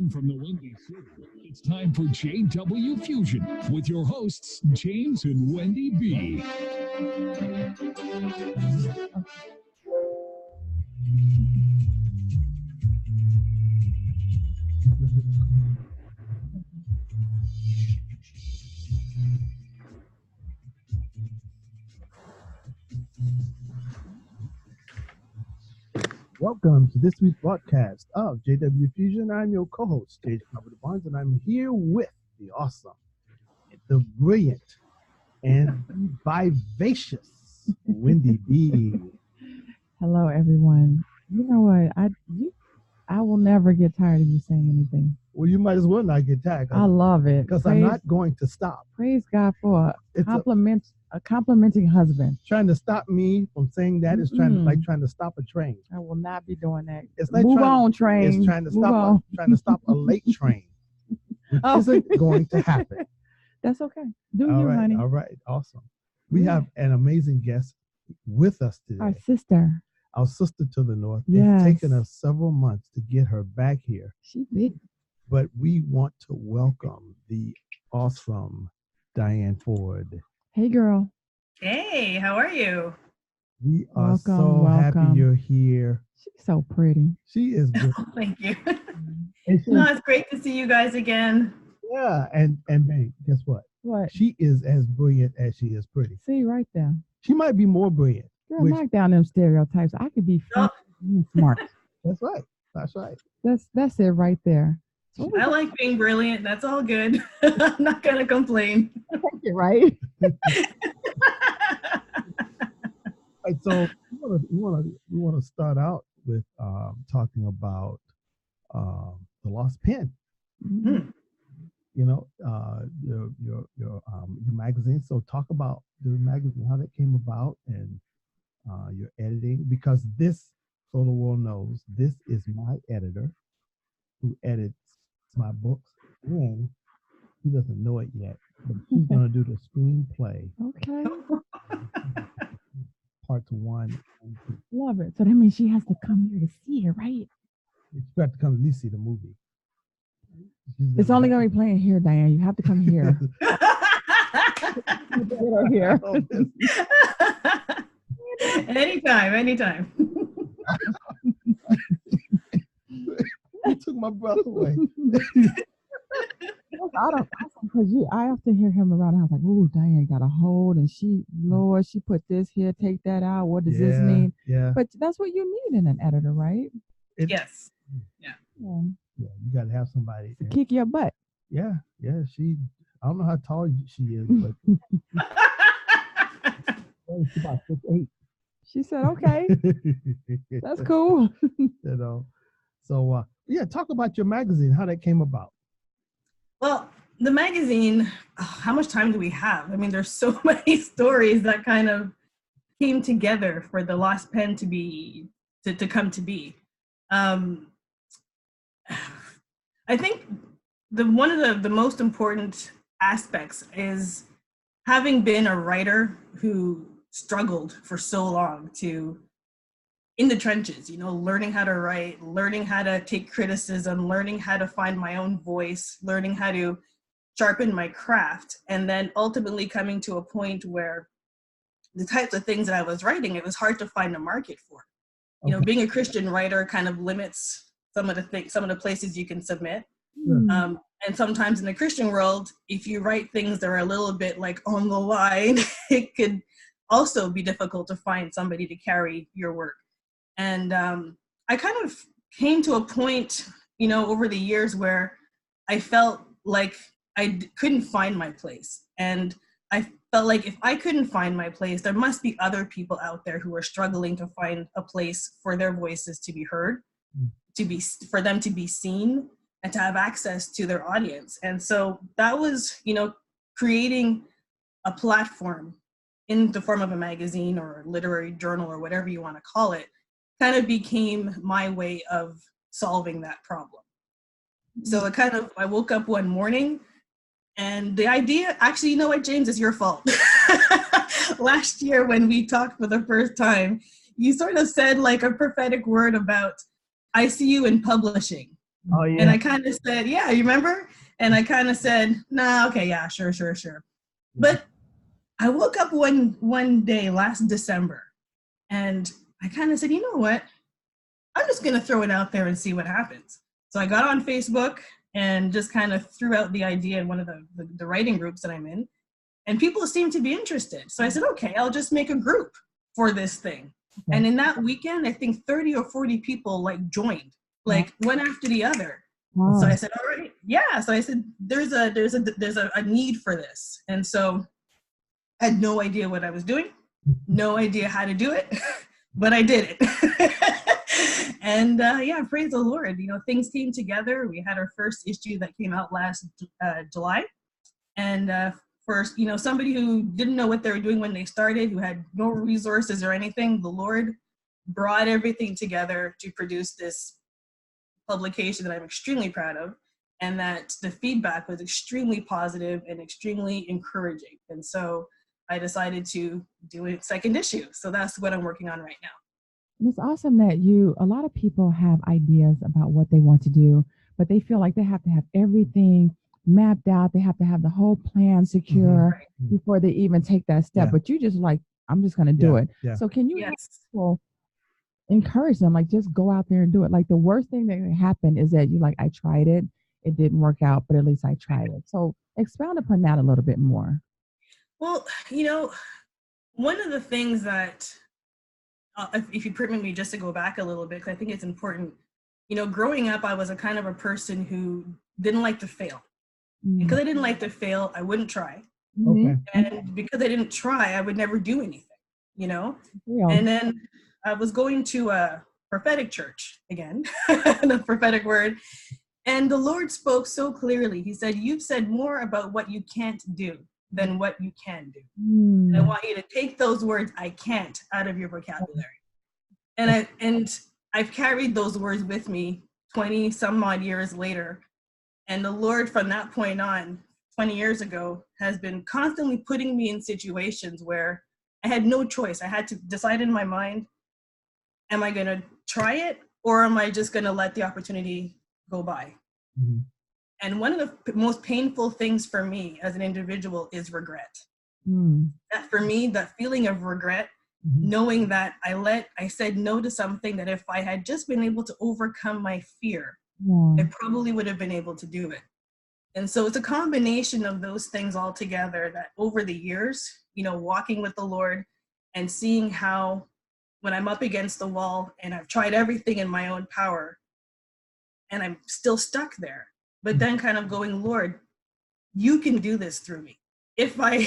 in from the Windy City, it's time for JW Fusion with your hosts, James and Wendy B. Welcome to this week's broadcast of JW Fusion. I'm your co-host, J. Barnes, and I'm here with the awesome, the brilliant, and vivacious Wendy B. Hello, everyone. You know what? I will never get tired of you saying anything. Well, you might as well not get tired. I love it. Because I'm not going to stop. Praise God for a complimenting husband. Trying to stop me from saying that is trying to stop a train. I will not be doing that. It's like Move on, train. It's trying to stop a late train. Which isn't going to happen. That's okay. Do you, honey? All right. Awesome. We have an amazing guest with us today. Our sister to the north. Yes. It's taken us several months to get her back here. She did. But we want to welcome the awesome Dyane Forde. Hey, girl. Hey, how are you? We are happy you're here. She's so pretty. She is good. Oh, thank you. It's great to see you guys again. Yeah, and babe, guess what? What? She is as brilliant as she is pretty. See, right there. She might be more brilliant. Girl, knock down them stereotypes. I could be smart. That's right. That's right. That's it right there. I like being brilliant. That's all good. I'm not going to complain. Right? Right, so we want to start out with talking about the lost pen. Mm-hmm. You know, your magazine. So talk about the magazine, how that came about, and your editing. Because this, so the world knows, this is my editor who edits my books, and he doesn't know it yet, but he's going to do the screenplay. Okay. Parts 1 and 2. Love it. So that means she has to come here to see it, right? You have to come at least see the movie. It's only going to be playing here, Dyane. You have to come here. Here. Anytime. You took my breath away. I often hear him around the house like, "Ooh, Dyane got a hold, and she put this here, take that out. What does this mean?" Yeah. But that's what you need in an editor, right? Yes. Yeah. You got to have somebody to kick your butt. Yeah. I don't know how tall she is, but she's about 6'8". She said, "Okay, that's cool." You know. So talk about your magazine, how that came about. Well, the magazine, how much time do we have? I mean, there's so many stories that kind of came together for the Lost Pen to come to be. I think one of the most important aspects is having been a writer who struggled for so long in the trenches, learning how to write, learning how to take criticism, learning how to find my own voice, learning how to sharpen my craft, and then ultimately coming to a point where the types of things that I was writing, it was hard to find a market for. Okay. Being a Christian writer kind of limits some of the places you can submit. Mm. And sometimes in the Christian world, if you write things that are a little bit like on the line, it could also be difficult to find somebody to carry your work. And I kind of came to a point, over the years where I felt like I couldn't find my place. And I felt like if I couldn't find my place, there must be other people out there who are struggling to find a place for their voices to be heard, for them to be seen, and to have access to their audience. And so that was, creating a platform in the form of a magazine or a literary journal or whatever you want to call it, kind of became my way of solving that problem. So I woke up one morning and the idea, actually, you know what, James, it's your fault. Last year when we talked for the first time, you sort of said like a prophetic word about, I see you in publishing. Oh yeah. And I kind of said, yeah, you remember? And I kind of said, nah, okay, yeah, sure. But I woke up one day last December, and I kind of said, you know what? I'm just going to throw it out there and see what happens. So I got on Facebook and just kind of threw out the idea in one of the writing groups that I'm in, and people seemed to be interested. So I said, okay, I'll just make a group for this thing. Okay. And in that weekend, I think 30 or 40 people like joined, like one after the other. Wow. So I said, all right, yeah. So I said, there's a need for this. And so I had no idea what I was doing, no idea how to do it, but I did it. And yeah, praise the Lord. You know, things came together. We had our first issue that came out last July. And first, you know, somebody who didn't know what they were doing when they started, who had no resources or anything, the Lord brought everything together to produce this publication that I'm extremely proud of, and that the feedback was extremely positive and extremely encouraging. And so I decided to do a second issue. So that's what I'm working on right now. It's awesome that a lot of people have ideas about what they want to do, but they feel like they have to have everything mapped out. They have to have the whole plan secure before they even take that step. But you just like, I'm just going to do it. Yeah. So can you encourage them, like, just go out there and do it? Like, the worst thing that can happen is that you like, I tried it, it didn't work out, but at least I tried it. So expound upon that a little bit more. Well, you know, one of the things that, if you permit me just to go back a little bit, because I think it's important, you know, growing up, I was a kind of a person who didn't like to fail. Because I didn't like to fail, I wouldn't try. Okay. And because I didn't try, I would never do anything, you know? And then I was going to a prophetic church again, the prophetic word. And the Lord spoke so clearly. He said, you've said more about what you can't do than what you can do. And I want you to take those words, I can't, out of your vocabulary. And I've carried those words with me 20 some odd years later. And the Lord, from that point on, 20 years ago, has been constantly putting me in situations where I had no choice. I had to decide in my mind, am I going to try it, or am I just going to let the opportunity go by? And one of the most painful things for me as an individual is regret. That for me, that feeling of regret, knowing that I said no to something that if I had just been able to overcome my fear, I probably would have been able to do it. And so it's a combination of those things all together that over the years, you know, walking with the Lord and seeing how when I'm up against the wall and I've tried everything in my own power and I'm still stuck there, but then kind of going, Lord, you can do this through me. If I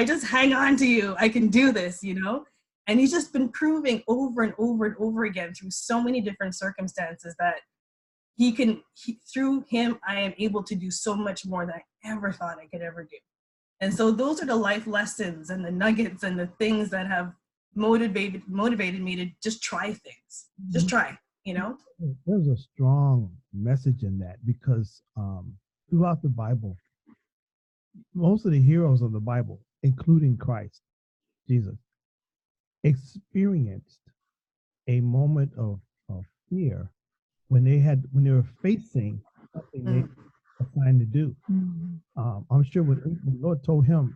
just hang on to you, I can do this, you know? And he's just been proving over and over and over again through so many different circumstances that through him, I am able to do so much more than I ever thought I could ever do. And so those are the life lessons and the nuggets and the things that have motivated me to just try things. Just try, you know? There's a strong message in that, because throughout the Bible, most of the heroes of the Bible, including Christ, Jesus, experienced a moment of fear when they were facing something they were assigned to do. I'm sure when the Lord told him,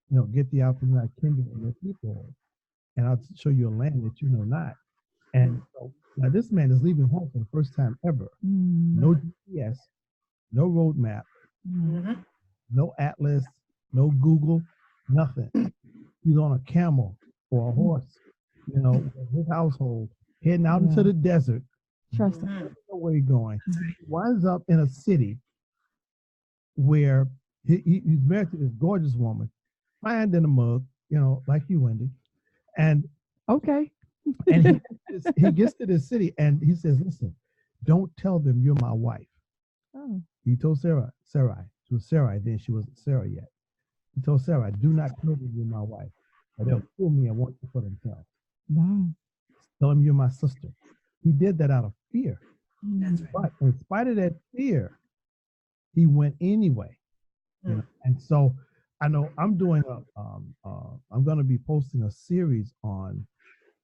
you know, get thee out from thy kindred and your people, and I'll show you a land that you know not. And so now this man is leaving home for the first time ever. No GPS, no roadmap, no atlas, no Google, nothing. He's on a camel or a horse, you know, with his household, heading out into the desert. Trust him. Doesn't know where he's going. He winds up in a city where he's married to this gorgeous woman, fine in a mug, you know, like you, Wendy. And and he gets to this city and he says, listen, don't tell them you're my wife. He told Sarai. She was Sarai, then she wasn't Sarah yet. He told Sarai, do not tell them you're my wife, or they'll kill me and want you for themselves. Tell them you're my sister. He did that out of fear. That's right. But in spite of that fear, he went anyway. You know? And so I know I'm doing I'm going to be posting a series on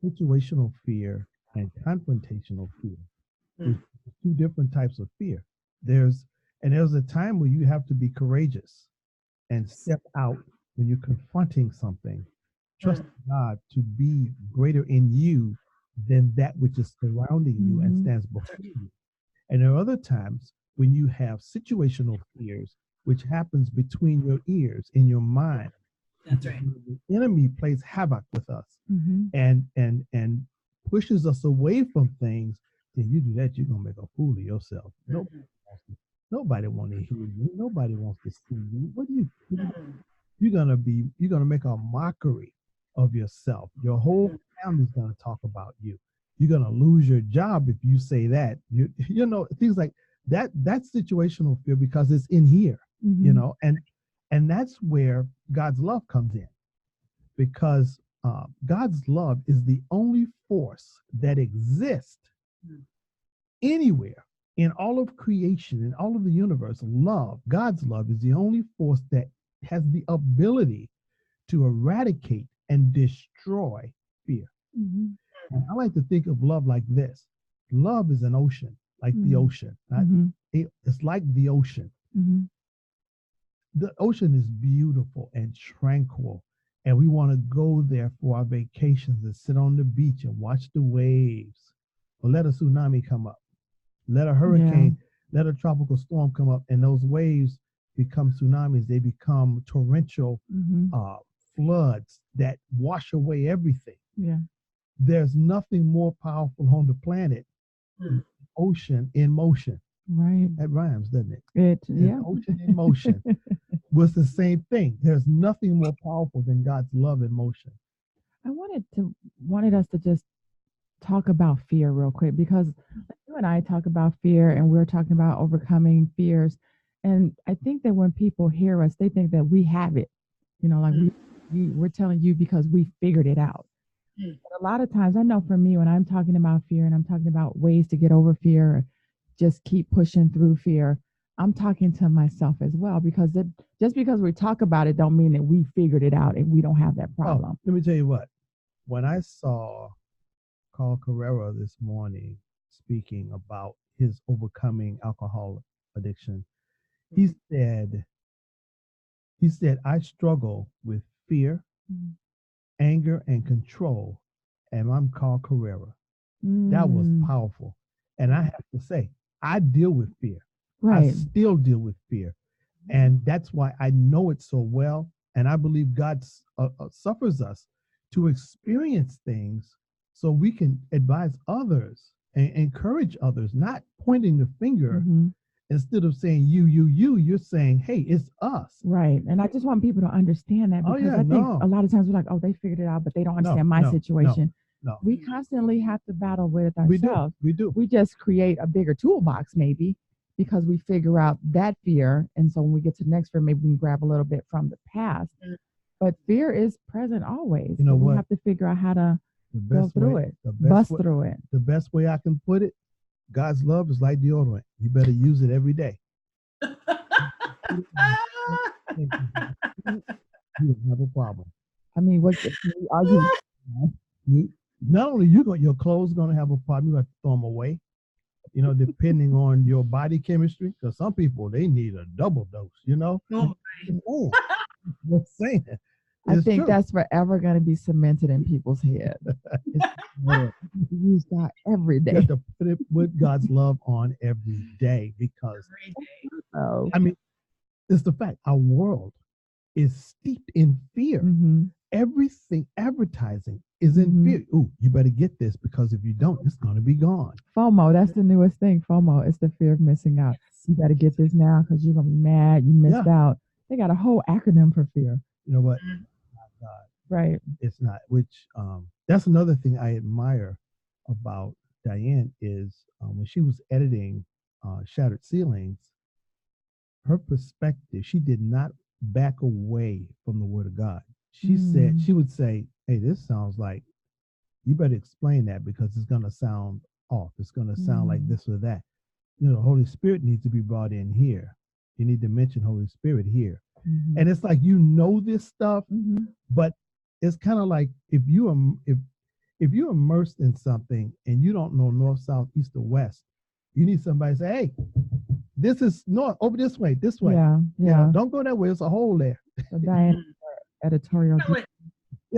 situational fear and confrontational fear. two different types of fear. There's a time where you have to be courageous and step out when you're confronting something. Trust God to be greater in you than that which is surrounding you and stands before you. And there are other times when you have situational fears, which happens between your ears in your mind. That's right. The enemy plays havoc with us and pushes us away from things. Then you do that, you're gonna make a fool of yourself. Nobody wants to hear you. Nobody wants to see you. What do you? You're gonna make a mockery of yourself. Your whole family's gonna talk about you. You're gonna lose your job if you say that. You know, things like that. That's situational fear because it's in here. You know, and that's where God's love comes in, because God's love is the only force that exists anywhere in all of creation, in all of the universe. God's love is the only force that has the ability to eradicate and destroy fear. And I like to think of love like this. Love is an ocean, like the ocean. It's like the ocean. The ocean is beautiful and tranquil, and we want to go there for our vacations and sit on the beach and watch the waves. Or let a tsunami come up, let a hurricane, let a tropical storm come up, and those waves become tsunamis. They become torrential floods that wash away everything. There's nothing more powerful on the planet than ocean in motion. Right. That rhymes, doesn't it? Ocean in motion was the same thing. There's nothing more powerful than God's love in motion. I wanted us to just talk about fear real quick, because you and I talk about fear and we're talking about overcoming fears. And I think that when people hear us, they think that we have it, you know, like we're telling you because we figured it out. But a lot of times, I know for me, when I'm talking about fear and I'm talking about ways to get over fear, or just keep pushing through fear, I'm talking to myself as well, because just because we talk about it don't mean that we figured it out and we don't have that problem. Let me tell you what, when I saw Carl Carrera this morning speaking about his overcoming alcohol addiction, he said, I struggle with fear, anger, and control, and I'm Carl Carrera. That was powerful. And I have to say, I deal with fear. I still deal with fear. And that's why I know it so well. And I believe God suffers us to experience things so we can advise others and encourage others, not pointing the finger. Instead of saying you're saying, hey, it's us. Right. And I just want people to understand that, because I think a lot of times we're like, oh, they figured it out, but they don't understand my situation. No. We constantly have to battle with it ourselves. We do. We just create a bigger toolbox, maybe, because we figure out that fear. And so when we get to the next fear, maybe we can grab a little bit from the past. But fear is present always. You know what? We have to figure out how to go through it, bust through it. The best way I can put it, God's love is like deodorant. You better use it every day. You don't have a problem. I mean, not only your clothes going to have a problem, you have to throw them away, you know, depending on your body chemistry. Because some people, they need a double dose, you know. Just saying. I think that's forever going to be cemented in people's head. Use that every day. You have to put God's love on every day, because I mean, it's the fact our world is steeped in fear. Everything, advertising is in fear. Ooh, you better get this, because if you don't, it's going to be gone. FOMO, that's the newest thing. FOMO is the fear of missing out. You better get this now because you're going to be mad you missed out. They got a whole acronym for fear. You know what? God. Right. It's not, which that's another thing I admire about Dyane is when she was editing Shattered Ceilings, her perspective, she did not back away from the Word of God. She said, she would say, hey, this sounds like, you better explain that because it's going to sound off. It's going to sound like this or that. You know, Holy Spirit needs to be brought in here. You need to mention Holy Spirit here. And it's like, you know, this stuff, but it's kind of like if you're immersed in something and you don't know north, south, east, or west, You need somebody to say, hey, this is no over this way. Yeah. You know, don't go that way. There's a hole there. So Dyane, editorial.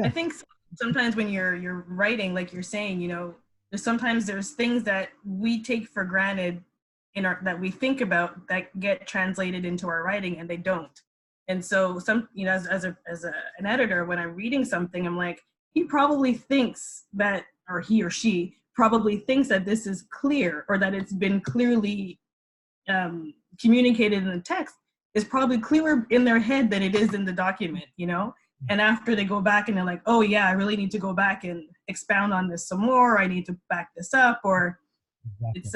I think sometimes when you're writing, like you're saying, you know, sometimes there's things that we take for granted that we think about that get translated into our writing, and they don't. And so you know, as an editor, when I'm reading something, I'm like, he probably thinks that, or he or she probably thinks that this is clear, or that it's been clearly communicated in the text, is probably clearer in their head than it is in the document, you know? And after they go back and they're like, oh yeah, I really need to go back and expound on this some more. I need to back this up, or it's,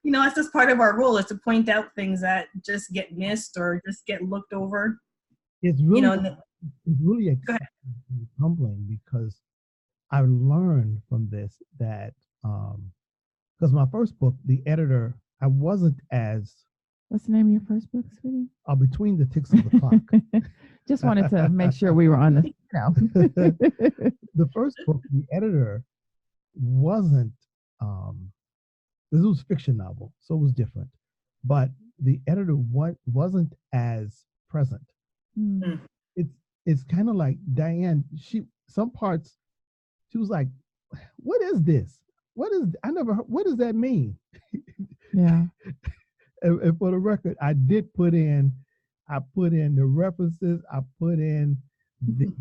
you know, it's just part of our role, is to point out things that just get missed or just get looked over. It's really, you know, it's really exciting and humbling, because I learned from this that, because my first book, the editor, I wasn't as. What's the name of your first book, sweetie? Between the Ticks of the Clock. Just wanted to make sure we were on the, you know. The first book, the editor wasn't, this was a fiction novel, so it was different. But the editor wasn't as present. Mm. It's kind of like Dyane, some parts, she was like, what is this? What does that mean? Yeah. And for the record, I put in the references, I put in the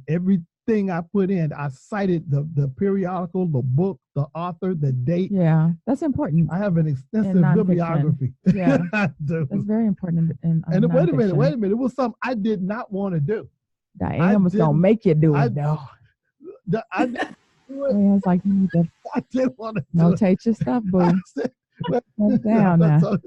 everything I put in. I cited the periodical, the book, the author, the date. Yeah, that's important. I have an extensive bibliography. Yeah, that's very important. And wait a minute. It was something I did not want to do. Dyane was gonna make you do it, though. It's like, you need to I didn't want to notate your stuff, boo. Down now.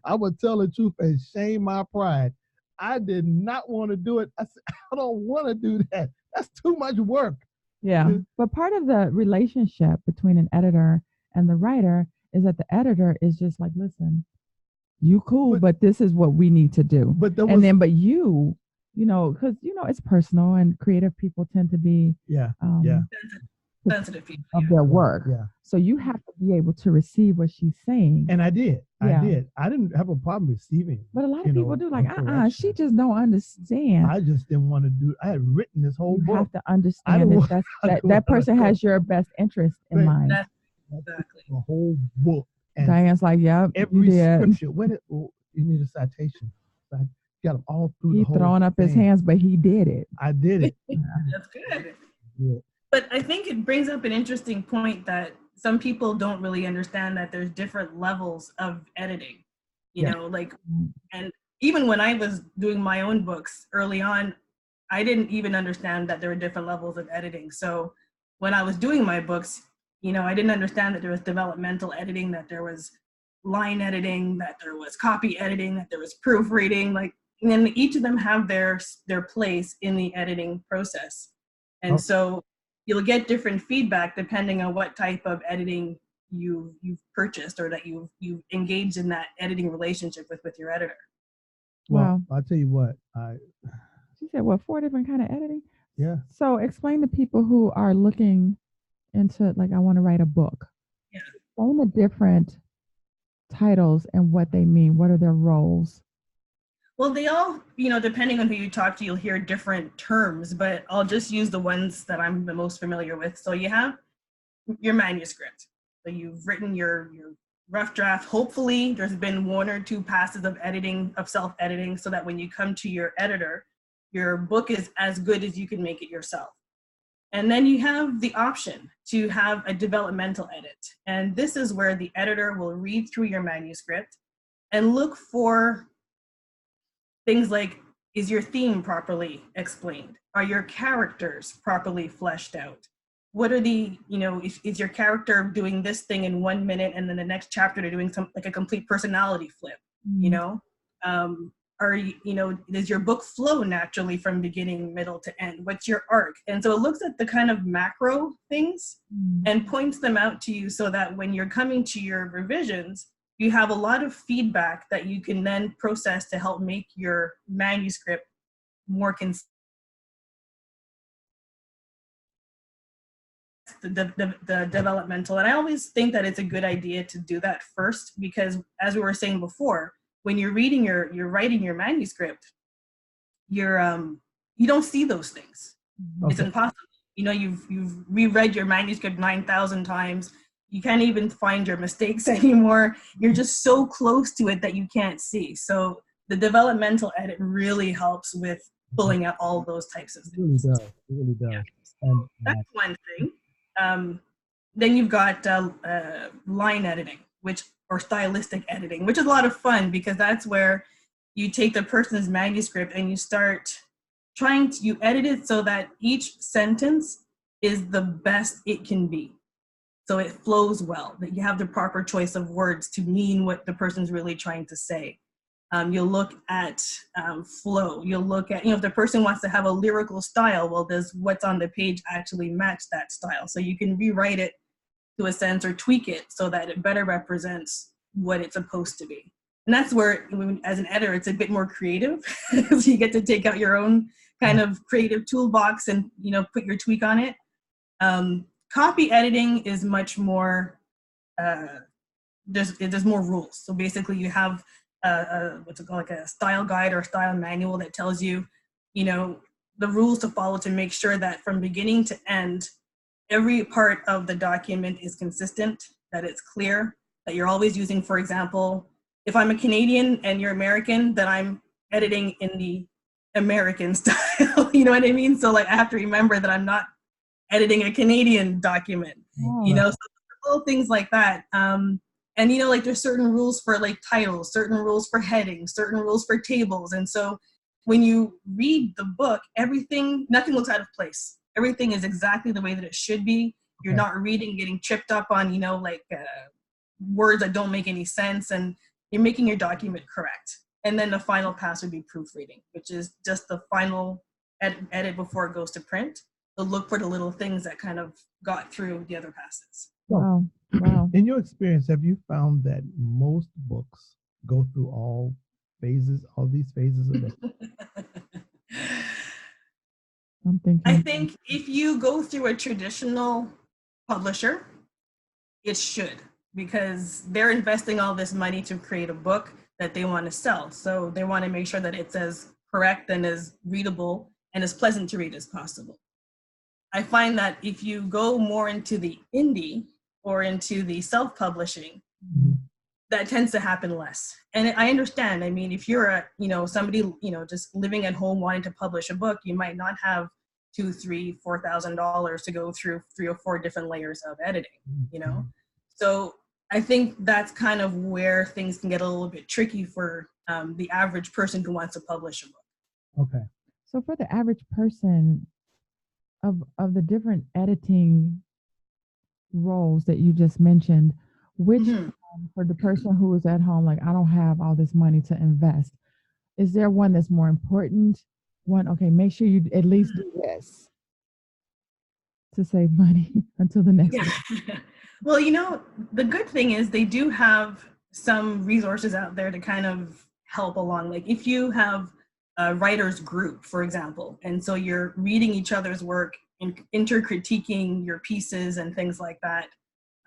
I would tell the truth and shame my pride. I did not want to do it. I said, I don't want to do that. That's too much work. Yeah. But part of the relationship between an editor and the writer is that the editor is just like, listen, you cool, but this is what we need to do. But you know, because, you know, it's personal, and creative people tend to be sensitive people of their work. Yeah. So you have to be able to receive what she's saying. And I did. I didn't have a problem receiving. But a lot of people do, like, she just don't understand. I just didn't want to do. I had written this whole book. You have to understand that person has your best interest in mind. Exactly. The whole book. And Diane's like, yep. Every scripture. You need a citation. I got them all through the whole thing. He throwing up his hands, but he did it. I did it. That's good. Yeah. But I think it brings up an interesting point that some people don't really understand, that there's different levels of editing, you know, like, and even when I was doing my own books early on, I didn't even understand that there were different levels of editing. So when I was doing my books, you know, I didn't understand that there was developmental editing, that there was line editing, that there was copy editing, that there was proofreading, like, and then each of them have their place in the editing process. And so you'll get different feedback depending on what type of editing you've purchased, or that you've engaged in that editing relationship with your editor. Well, I'll tell you what. She said, 4 different kind of editing? Yeah. So explain to people who are looking into, like, I want to write a book. Yeah. Explain the different titles and what they mean. What are their roles? Well, they all, you know, depending on who you talk to, you'll hear different terms, but I'll just use the ones that I'm the most familiar with. So you have your manuscript. So you've written your rough draft. Hopefully there's been 1 or 2 passes of editing, of self-editing, so that when you come to your editor, your book is as good as you can make it yourself. And then you have the option to have a developmental edit. And this is where the editor will read through your manuscript and look for things like, is your theme properly explained? Are your characters properly fleshed out? What are the, you know, is your character doing this thing in 1 minute and then the next chapter they're doing like a complete personality flip, you know? Does your book flow naturally from beginning, middle to end? What's your arc? And so it looks at the kind of macro things and points them out to you, so that when you're coming to your revisions, you have a lot of feedback that you can then process to help make your manuscript more consistent. the developmental. And I always think that it's a good idea to do that first, because as we were saying before, when you're writing your manuscript, you don't see those things. Okay. It's impossible. You've reread your manuscript 9,000 times. You can't even find your mistakes anymore. You're just so close to it that you can't see. So the developmental edit really helps with pulling out all those types of things. It really does. Yeah. And that's one thing. Then you've got line editing, or stylistic editing, which is a lot of fun, because that's where you take the person's manuscript and you start you edit it so that each sentence is the best it can be. So it flows well, that you have the proper choice of words to mean what the person's really trying to say. You'll look at flow. You'll look at, if the person wants to have a lyrical style, well, does what's on the page actually match that style? So you can rewrite it to a sense or tweak it so that it better represents what it's supposed to be. And that's where, as an editor, it's a bit more creative. So you get to take out your own kind of creative toolbox and, put your tweak on it. Copy editing is much more, there's more rules. So basically you have what's it called, like a style guide or style manual that tells you, the rules to follow to make sure that from beginning to end, every part of the document is consistent, that it's clear, that you're always using, for example, if I'm a Canadian and you're American, then I'm editing in the American style, you know what I mean? So like I have to remember that I'm not editing a Canadian document, so little things like that. And like there's certain rules for like titles, certain rules for headings, certain rules for tables. And so when you read the book, nothing looks out of place. Everything is exactly the way that it should be. You're not reading, getting tripped up on, words that don't make any sense, and you're making your document correct. And then the final pass would be proofreading, which is just the final edit before it goes to print. So look for the little things that kind of got through the other passes. Wow. In your experience, have you found that most books go through all these phases of it? I think if you go through a traditional publisher, it should, because they're investing all this money to create a book that they want to sell. So they want to make sure that it's as correct and as readable and as pleasant to read as possible. I find that if you go more into the indie or into the self-publishing, that tends to happen less. And I understand. I mean, if you're somebody, just living at home wanting to publish a book, you might not have $2,000, $3,000, $4,000 to go through 3 or 4 different layers of editing, So I think that's kind of where things can get a little bit tricky for the average person who wants to publish a book. Okay. So for the average person, of the different editing roles that you just mentioned, which for the person who is at home, like, I don't have all this money to invest, is there one that's more important? Okay, make sure you at least do this to save money until the next one. Well, the good thing is they do have some resources out there to kind of help along. Like if you have a writer's group, for example, and so you're reading each other's work and intercritiquing your pieces and things like that.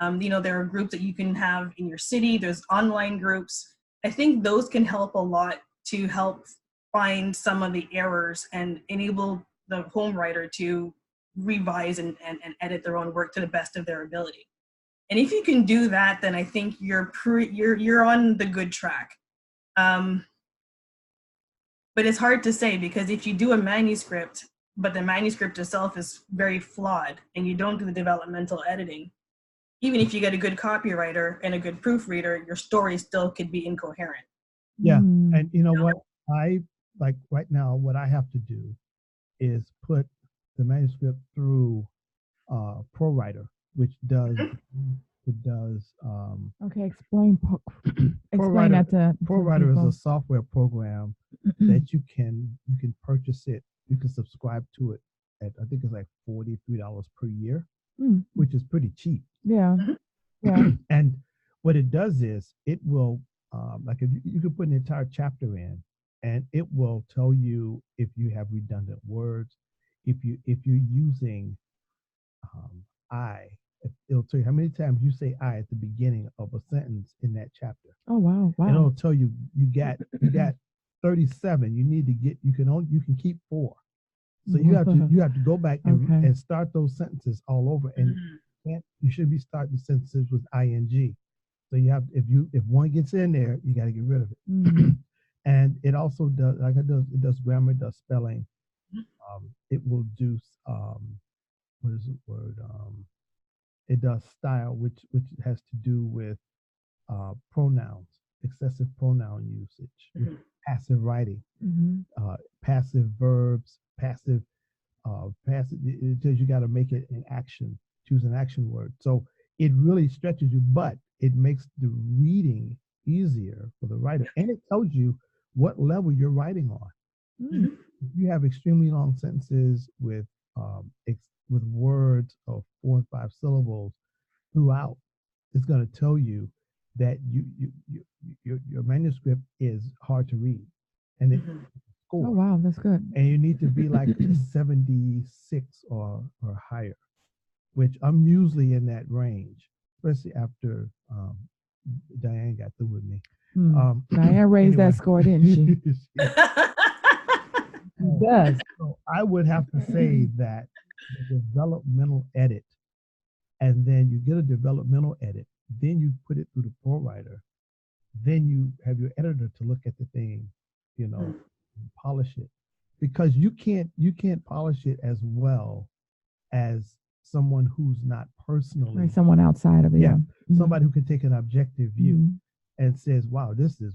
There are groups that you can have in your city. There's online groups. I think those can help a lot to help find some of the errors and enable the home writer to revise and edit their own work to the best of their ability. And if you can do that, then I think you're on the good track. But it's hard to say, because if you do a manuscript, but the manuscript itself is very flawed and you don't do the developmental editing, even if you get a good copywriter and a good proofreader, your story still could be incoherent. Yeah. And you know what? I like right now, what I have to do is put the manuscript through ProWriter, which does okay, explain ProWriter. that to ProWriter people. is a software program that you can purchase it. You can subscribe to it at, I think it's like $43 per year, which is pretty cheap. Yeah. And what it does is it will if you can put an entire chapter in, and it will tell you if you have redundant words, if you're using I, it'll tell you how many times you say I at the beginning of a sentence in that chapter. Oh wow, And wow. it'll tell you you got 37. You need to get you can keep 4. So you have to go back and start those sentences all over. And you should be starting sentences with ing. So you have if one gets in there, you got to get rid of it. And it also does it does grammar, it does spelling. It will do what is the word? It does style, which has to do with pronouns, excessive pronoun usage, passive writing, passive verbs, passive. It tells you got to make it an action, choose an action word. So it really stretches you, but it makes the reading easier for the writer, and it tells you what level you're writing on. If you have extremely long sentences with words of 4 and 5 syllables throughout, it's going to tell you that your manuscript is hard to read, and it score. Oh wow, that's good. And you need to be like 76 or higher, which I'm usually in that range, especially after Dyane got through with me. Dyane raised that score, didn't she? She does. So I would have to say that the developmental edit, and then you get a developmental edit, then you put it through the pro writer, then you have your editor to look at the thing, and polish it, because you can't polish it as well as someone who's not personally someone outside of it. Yeah. Somebody who can take an objective view and says, wow, this is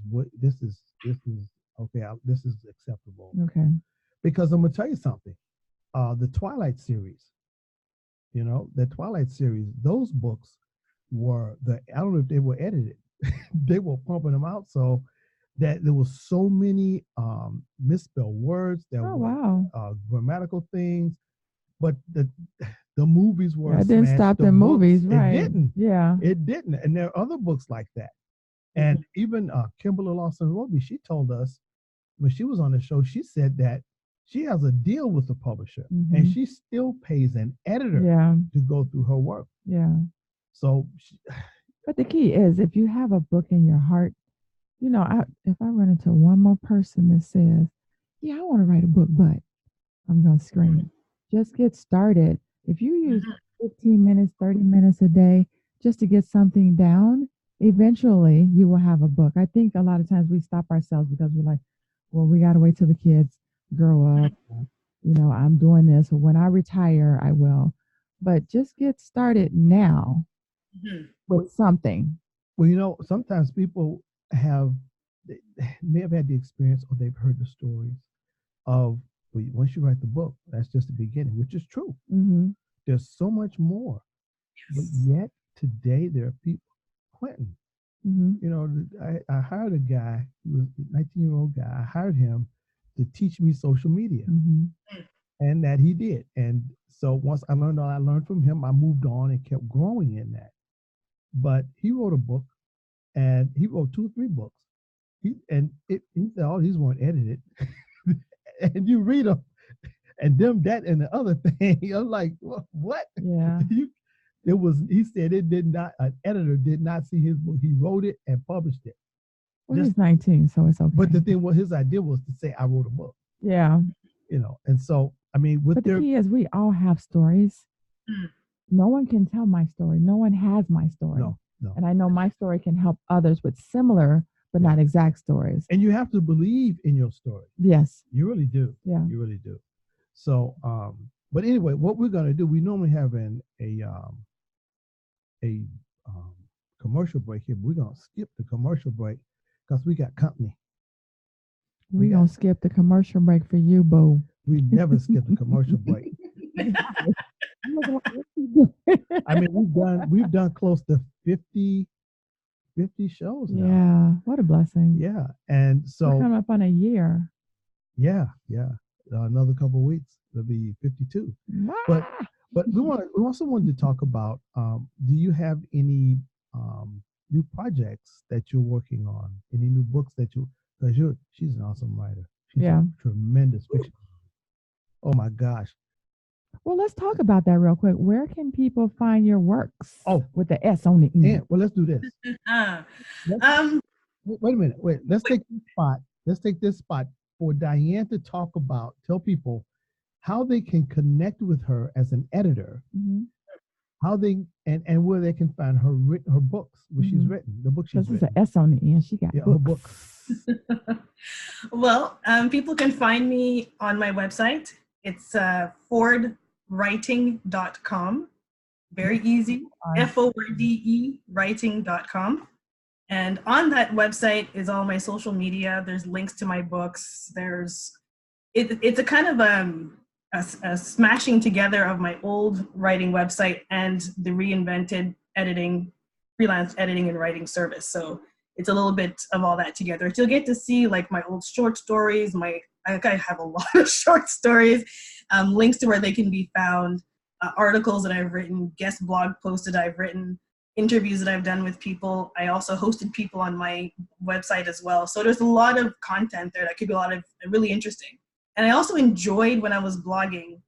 okay, this is acceptable. Okay. Because I'm gonna tell you something. The Twilight series, those books were I don't know if they were edited. They were pumping them out so that there was so many misspelled words, there were grammatical things, but the movies were it didn't stop the movies, right? It didn't. Yeah. It didn't. And there are other books like that. And even Kimberly Lawson Roby, she told us when she was on the show, she said that she has a deal with the publisher and she still pays an editor to go through her work. Yeah. So, but the key is if you have a book in your heart, if I run into one more person that says, yeah, I want to write a book, but I'm going to scream. Just get started. If you use 15 minutes, 30 minutes a day just to get something down, eventually you will have a book. I think a lot of times we stop ourselves because we're like, well, we got to wait till the kids grow up. I'm doing this. Or when I retire, I will. But just get started now with something. Well, sometimes people may have had the experience or they've heard the stories of, once you write the book, that's just the beginning, which is true. There's so much more. But yet today there are people, Quentin, I hired a guy, he was a 19-year-old guy. I hired him to teach me social media. And that he did. And so once I learned all I learned from him, I moved on and kept growing in that. But he wrote a book, and he wrote 2 or 3 books. He said all these weren't edited. And you read them, and them, that, and the other thing. I'm like, what? Yeah. He said an editor did not see his book. He wrote it and published it. Well, he's 19, so it's okay. But the thing was, his idea was to say, I wrote a book. Yeah. And so, I mean, but the key is we all have stories. No one can tell my story. No one has my story. No. And I know my story can help others with similar, but not exact stories. And you have to believe in your story. Yes. You really do. Yeah. You really do. So, but anyway, what we're going to do, we normally have a commercial break here, but we're going to skip the commercial break because we got company. We're going to skip the commercial break for you, Boo. We never skip the commercial break. I mean, we've done close to 50 shows now. Yeah, what a blessing. Yeah, and so we're coming up on a year. Yeah. Another couple of weeks, it'll be 52. Wow. But we also wanted to talk about, do you have any new projects that you're working on? Any new books that because she's an awesome writer. She's a tremendous fiction. Oh my gosh. Well, let's talk about that real quick. Where can people find your works? Oh, with the S on the end. and well, let's do this. Wait a minute. Wait. Let's take this spot. Let's take this spot for Dyane to tell people how they can connect with her as an editor, how they and where they can find her books, where she's written, the book she's written. There's an S on the end. She got her books. Well, people can find me on my website. It's fordewriting.com. Very easy. FORDE writing.com. And on that website is all my social media. There's links to my books. It's a kind of a smashing together of my old writing website and the reinvented freelance editing and writing service. So it's a little bit of all that together. So you'll get to see like my old short stories. I have a lot of short stories, links to where they can be found, articles that I've written, guest blog posts that I've written, interviews that I've done with people. I also hosted people on my website as well. So there's a lot of content there that could be a lot of really interesting. And I also enjoyed when I was blogging,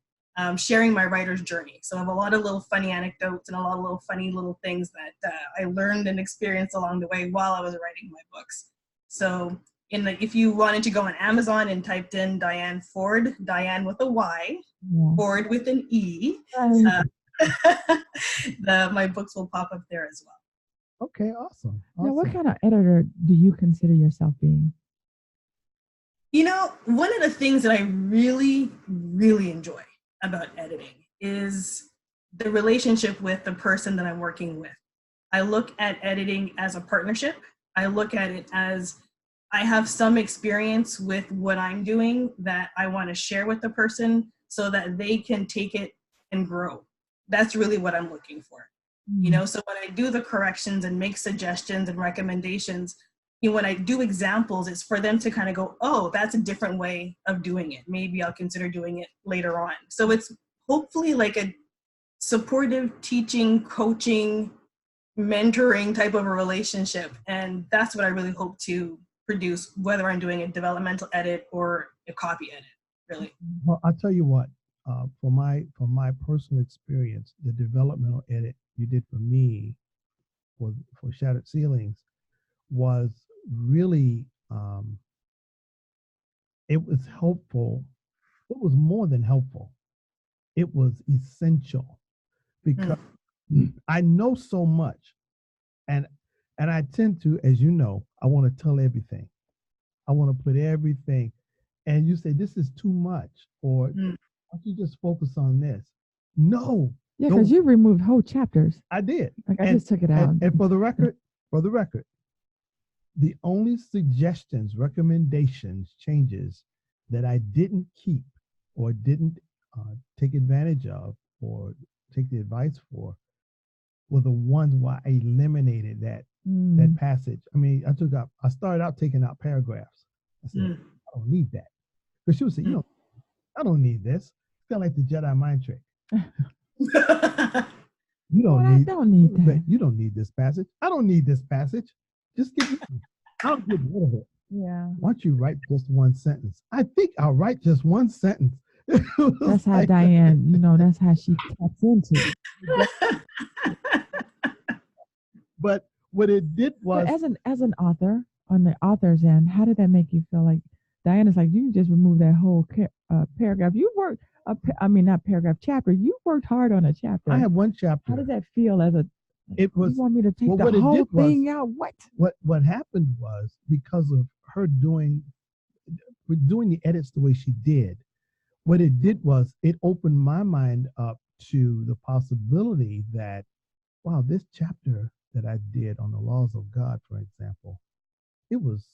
sharing my writer's journey. So I have a lot of little funny anecdotes and a lot of little funny little things that I learned and experienced along the way while I was writing my books. So if you wanted to go on Amazon and typed in Dyane Forde, Dyane with a Y, Forde with an E, my books will pop up there as well. Okay, awesome. Now, what kind of editor do you consider yourself being? One of the things that I really, really enjoy about editing is the relationship with the person that I'm working with. I look at editing as a partnership. I look at it as I have some experience with what I'm doing that I want to share with the person so that they can take it and grow. That's really what I'm looking for. So when I do the corrections and make suggestions and recommendations, when I do examples, it's for them to kind of go, oh, that's a different way of doing it. Maybe I'll consider doing it later on. So it's hopefully like a supportive teaching, coaching, mentoring type of a relationship. And that's what I really hope to produce, whether I'm doing a developmental edit or a copy edit, really. Well, I'll tell you what, for my personal experience, the developmental edit you did for me for Shattered Ceilings was really, it was helpful. It was more than helpful. It was essential because I know so much, and I tend to, as you know, I want to tell everything. I want to put everything, and you say this is too much, or why don't you just focus on this? No. Yeah, because you removed whole chapters. I did. Like I just took it out. And for the record, the only suggestions, recommendations, changes that I didn't keep or didn't take advantage of or take the advice for were the ones where I eliminated that passage. I mean, I started out taking out paragraphs. I said, I don't need that. Because she would say, I don't need this. It's kind of like the Jedi mind trick. You don't need that. You don't need this passage. I don't need this passage. Just give me. I'll get rid of it. Yeah. Why don't you write just one sentence? I think I'll write just one sentence. That's how Dyane, that's how she taps into it. But what it did was, but as an author, on the author's end, how did that make you feel? Like Dyane is like, you just removed that whole paragraph. You worked, not paragraph, chapter. You worked hard on a chapter. I have one chapter. How does that feel as a? It was. You want me to take the whole thing out? What happened was, because of her doing the edits the way she did, what it did was it opened my mind up to the possibility that, wow, this chapter that I did on the laws of God, for example, it was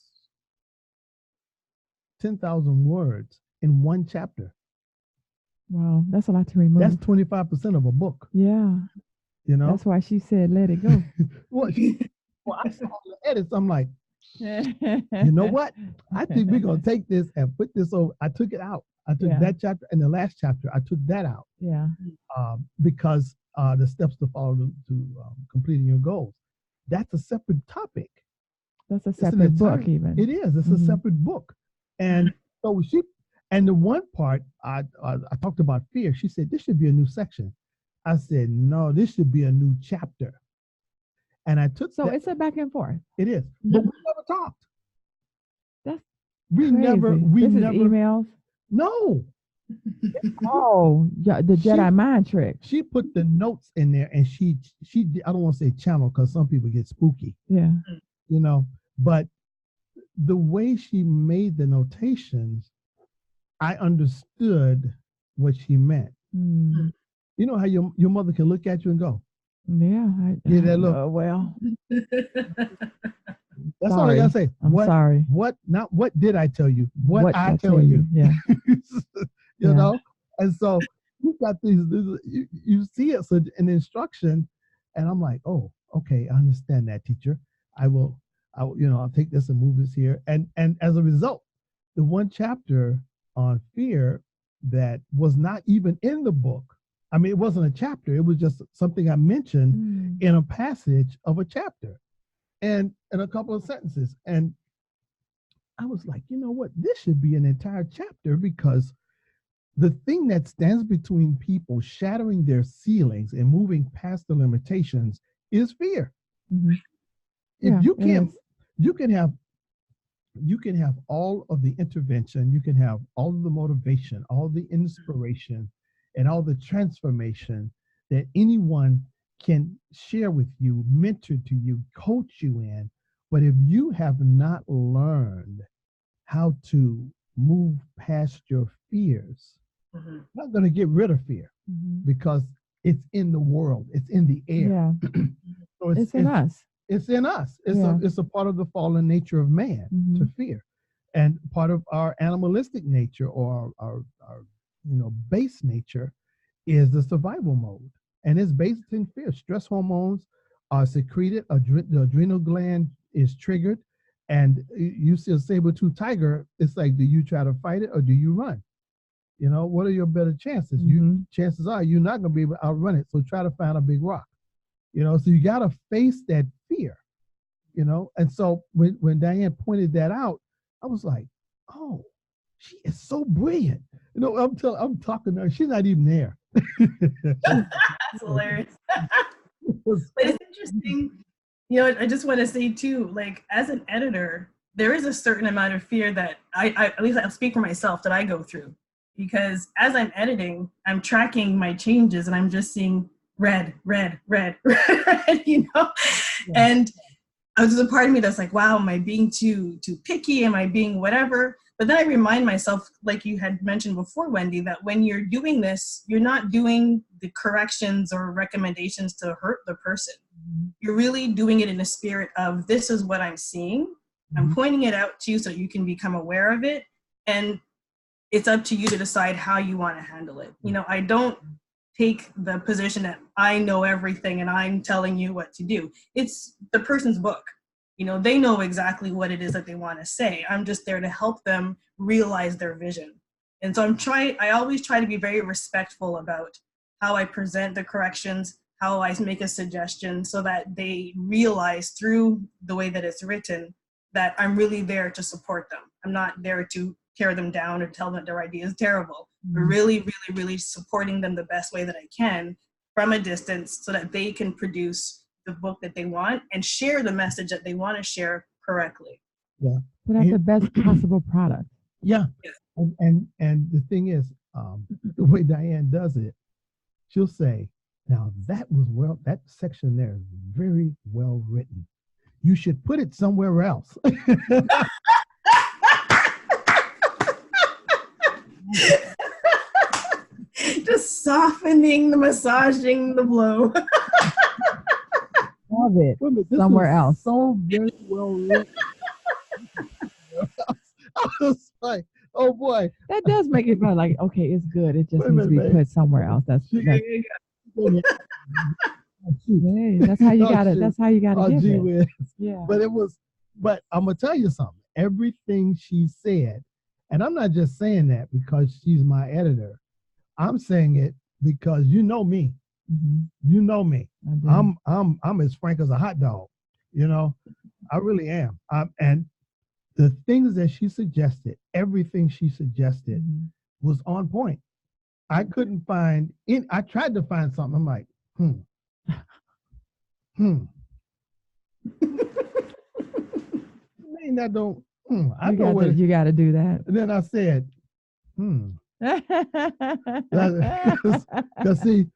10,000 words in one chapter. Wow, that's a lot to remove. That's 25% of a book. Yeah. That's why she said, let it go. Well, I saw the edits. I'm like, you know what? I think we're going to take this and put this over. I took it out. I took that chapter and the last chapter. I took that out. Yeah. Because the steps to follow to completing your goals. That's a separate topic. That's a separate book even. It is. It's a separate book. And so And the one part I talked about fear. She said, this should be a new section. I said, no, this should be a new chapter. And I took So it's a back and forth. It is. But we never talked. That's we crazy. never Emails. No. Oh, yeah, the Jedi mind trick. She put the notes in there, and she I don't want to say channel because some people get spooky. Yeah. You know, but the way she made the notations, I understood what she meant. Mm. You know how your mother can look at you and go, yeah, that look. Well, that's all I gotta say. I'm sorry. What did I tell you? What I tell you? Yeah. You know, and so you got these you see it so an instruction, and I'm like, oh, okay, I understand that, teacher. I'll take this and move this here, and as a result, the one chapter on fear that was not even in the book. I mean, it wasn't a chapter. It was just something I mentioned in a passage of a chapter, and in a couple of sentences, and I was like, you know what? This should be an entire chapter, because the thing that stands between people shattering their ceilings and moving past the limitations is fear. Mm-hmm. If you can have all of the intervention, you can have all of the motivation, all the inspiration, and all the transformation that anyone can share with you, mentor to you, coach you in. But if you have not learned how to move past your fears, you're not going to get rid of fear, because it's in the world, it's in the air. Yeah. So it's in us. It's in us. It's a part of the fallen nature of man to fear, and part of our animalistic nature, or our base nature, is the survival mode, and it's based in fear. Stress hormones are secreted. The adrenal gland is triggered, and you see a saber-toothed tiger. It's like, do you try to fight it or do you run? You know, what are your better chances? Chances are you're not going to be able to outrun it. So try to find a big rock. You know, so you got to face that fear. You know, and so when Dyane pointed that out, I was like, oh, she is so brilliant. You know, I'm talking to her. She's not even there. That's hilarious. But it's interesting. You know, I just want to say too, like, as an editor, there is a certain amount of fear that I at least I'll speak for myself, that I go through, because as I'm editing, I'm tracking my changes and I'm just seeing red, you know, and there's a part of me that's like, wow, am I being too picky? Am I being whatever? But then I remind myself, like you had mentioned before, Wendy, that when you're doing this, you're not doing the corrections or recommendations to hurt the person. You're really doing it in the spirit of, this is what I'm seeing. I'm pointing it out to you so that you can become aware of it. And it's up to you to decide how you want to handle it. You know, I don't take the position that I know everything and I'm telling you what to do. It's the person's book. You know, they know exactly what it is that they want to say. I'm just there to help them realize their vision. And so I always try to be very respectful about how I present the corrections, how I make a suggestion, so that they realize through the way that it's written that I'm really there to support them. I'm not there to tear them down or tell them that their idea is terrible. But really, really, really supporting them the best way that I can from a distance, so that they can produce the book that they want and share the message that they want to share correctly. Yeah. But that's the best possible product. Yeah. And the thing is, the way Dyane does it, she'll say, now that section there is very well written. You should put it somewhere else. Just softening, massaging the blow. Love it. Somewhere else. So very well written. I was like, oh boy. That does make it feel like, okay, it's good. It just needs to be put somewhere else. That's hey, that's how you got it. That's how you got to give it. Yeah. But I'm gonna tell you something. Everything she said, and I'm not just saying that because she's my editor. I'm saying it because you know me. You know me. I'm as frank as a hot dog. You know, I really am. And the things that she suggested, everything she suggested was on point. I couldn't find I tried to find something. I'm like, that don't. I know what you got to do that. And then I said, because see,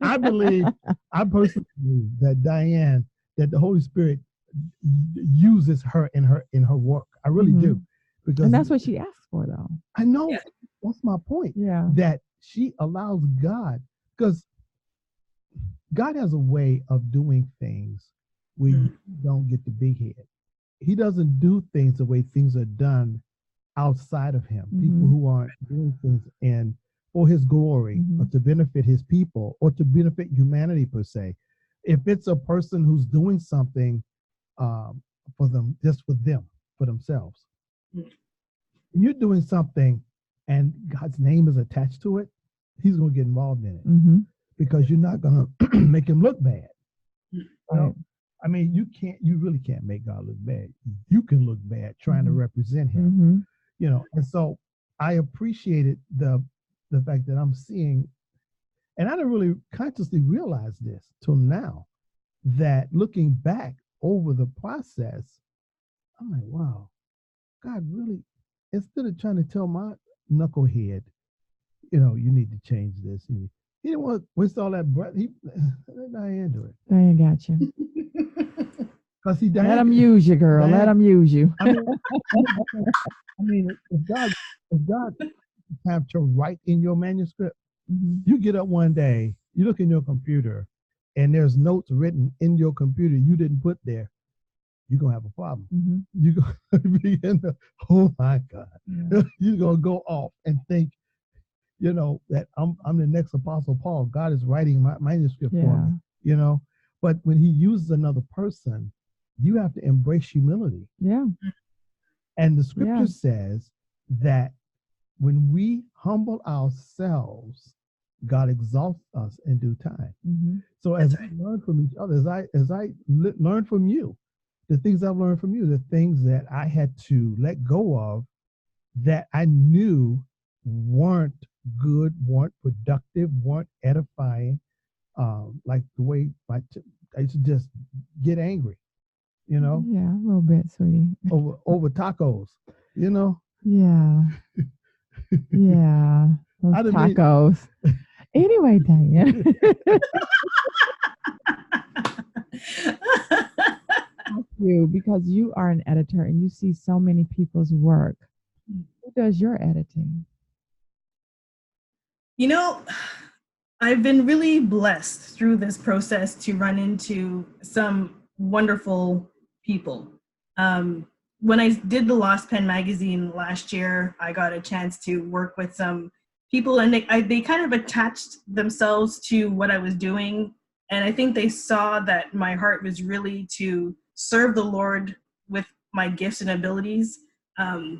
I personally believe that Dyane, that the Holy Spirit uses her in her work. I really do, because and that's what she asked for, though. I know. That's my point. Yeah, that she allows God, because God has a way of doing things where you don't get the big head. He doesn't do things the way things are done outside of him. People who aren't doing things and for his glory or to benefit his people or to benefit humanity per se. If it's a person who's doing something for them, just for them, for themselves, you're doing something and God's name is attached to it, he's going to get involved in it because you're not going to make him look bad. Right. I mean, you really can't make God look bad. You can look bad trying to represent him, you know. And so I appreciated the fact that I'm seeing, and I didn't really consciously realize this till now, that looking back over the process, I'm like, wow, God really, instead of trying to tell my knucklehead, you know, you need to change this. He didn't want to waste all that breath. Let Dyane do it. Dyane got you. Let him use you, girl. Let him use you. I mean, if God have to write in your manuscript, you get up one day, you look in your computer, and there's notes written in your computer you didn't put there, you're gonna have a problem. You're gonna begin to, oh my God, you're gonna go off and think, you know, that I'm the next Apostle Paul. God is writing my manuscript for me, you know. But when he uses another person, you have to embrace humility. Yeah. And the scripture says that when we humble ourselves, God exalts us in due time. So as I learn from each other, as I learn from you, the things I've learned from you, the things that I had to let go of that I knew weren't good, weren't productive, weren't edifying, like the way I used to just get angry, you know? Yeah, a little bit, sweetie. Over tacos, you know? Yeah. Yeah. Those tacos. Anyway, Dyane. Thank you, because you are an editor and you see so many people's work. Who does your editing? You know, I've been really blessed through this process to run into some wonderful people. When I did the Lost Pen magazine last year, I got a chance to work with some people, and they kind of attached themselves to what I was doing. And I think they saw that my heart was really to serve the Lord with my gifts and abilities,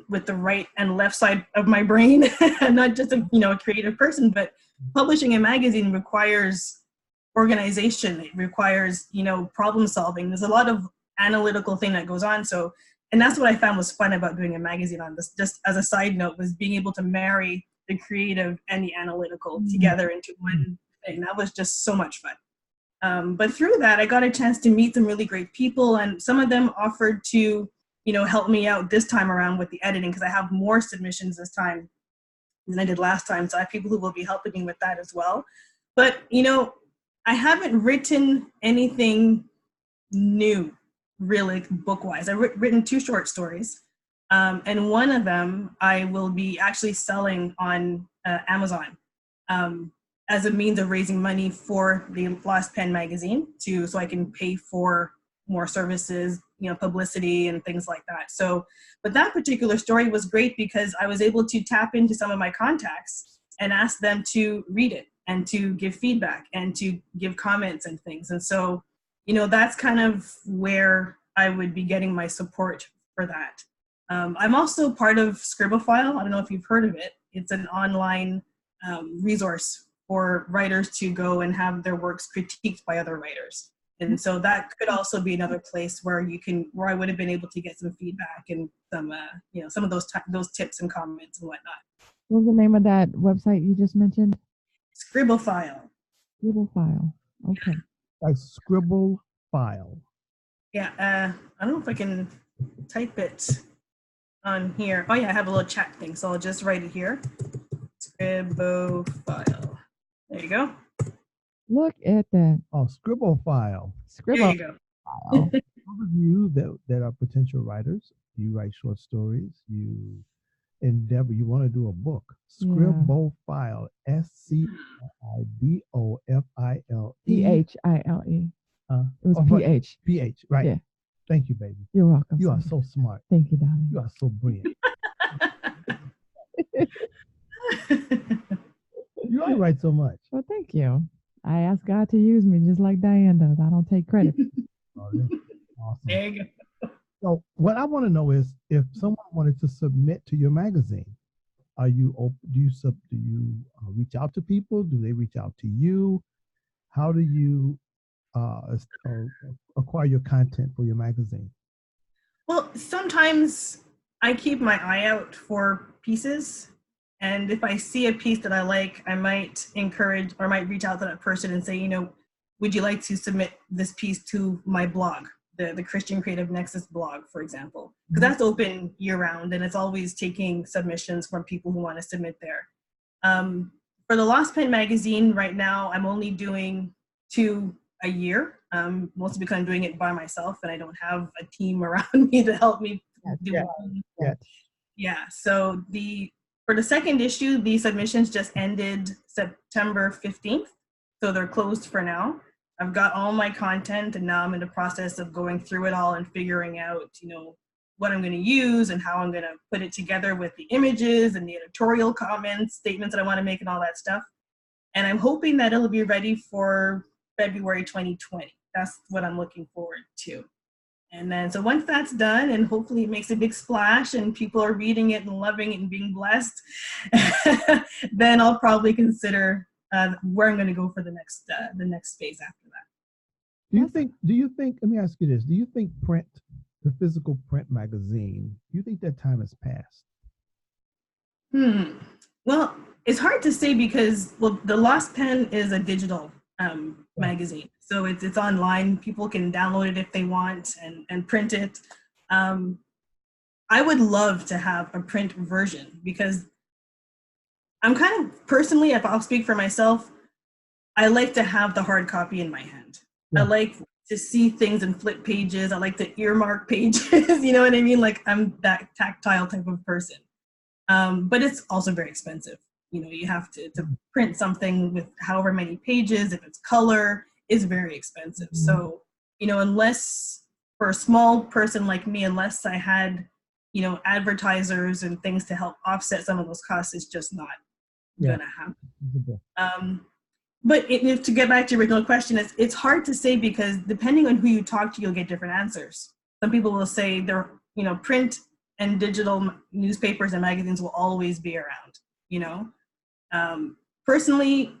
with the right and left side of my brain, and not just a creative person, but publishing a magazine requires organization. It requires, problem solving. There's a lot of analytical thing that goes on. So, and that's what I found was fun about doing a magazine on this, just as a side note, was being able to marry the creative and the analytical together into one thing. That was just so much fun. But through that, I got a chance to meet some really great people, and some of them offered to, help me out this time around with the editing, because I have more submissions this time than I did last time. So I have people who will be helping me with that as well. But, I haven't written anything new, really, book-wise. I've written 2 short stories, and one of them I will be actually selling on Amazon as a means of raising money for the Lost Pen magazine, so I can pay for more services, publicity and things like that. So, but that particular story was great because I was able to tap into some of my contacts and ask them to read it and to give feedback and to give comments and things. And so, that's kind of where I would be getting my support for that. I'm also part of Scribophile. I don't know if you've heard of it. It's an online resource for writers to go and have their works critiqued by other writers. And so that could also be another place where I would have been able to get some feedback and some, some of those tips and comments and whatnot. What was the name of that website you just mentioned? Scribble File. Scribble File. Okay. Like Scribble File. Yeah. I don't know if I can type it on here. Oh yeah, I have a little chat thing, so I'll just write it here. Scribble File. There you go. Look at that. Oh, Scribble File. Scribble. There you go. File. Those of you that are potential writers, you write short stories, you you want to do a book. Scribble File. SCRIBOFILE. PHILE. It was PH. PH, right. Yeah. Thank you, baby. You're welcome. You are so smart. Thank you, darling. You are so brilliant. You all write so much. Well, thank you. I ask God to use me just like Dyane does. I don't take credit. Oh, that's awesome. There you go. So what I want to know is, if someone wanted to submit to your magazine, do you reach out to people? Do they reach out to you? How do you acquire your content for your magazine? Well, sometimes I keep my eye out for pieces. And if I see a piece that I like, I might encourage or might reach out to that person and say, would you like to submit this piece to my blog, the Christian Creative Nexus blog, for example? Because that's open year round and it's always taking submissions from people who want to submit there. For the Lost Pen magazine right now, I'm only doing 2 a year, mostly because I'm doing it by myself and I don't have a team around me to help me do it. Yeah. So for the second issue, the submissions just ended September 15th. So they're closed for now. I've got all my content and now I'm in the process of going through it all and figuring out, what I'm going to use and how I'm going to put it together with the images and the editorial comments, statements that I want to make and all that stuff. And I'm hoping that it'll be ready for February 2020. That's what I'm looking forward to. And then, so once that's done and hopefully it makes a big splash and people are reading it and loving it and being blessed, then I'll probably consider where I'm going to go for the next phase after that. Do you think, let me ask you this, do you think the physical print magazine, do you think that time has passed? Well, it's hard to say because, the Lost Pen is a digital magazine. So it's online. People can download it if they want and print it. I would love to have a print version because I'm kind of personally, if I'll speak for myself, I like to have the hard copy in my hand. Yeah. I like to see things and flip pages. I like to earmark pages. You know what I mean? Like I'm that tactile type of person. But it's also very expensive. You have to print something with however many pages, if it's color, is very expensive. So, unless for a small person like me, unless I had, advertisers and things to help offset some of those costs, it's just not gonna happen. But to get back to your original question, it's hard to say because depending on who you talk to, you'll get different answers. Some people will say they're, print and digital newspapers and magazines will always be around, Personally,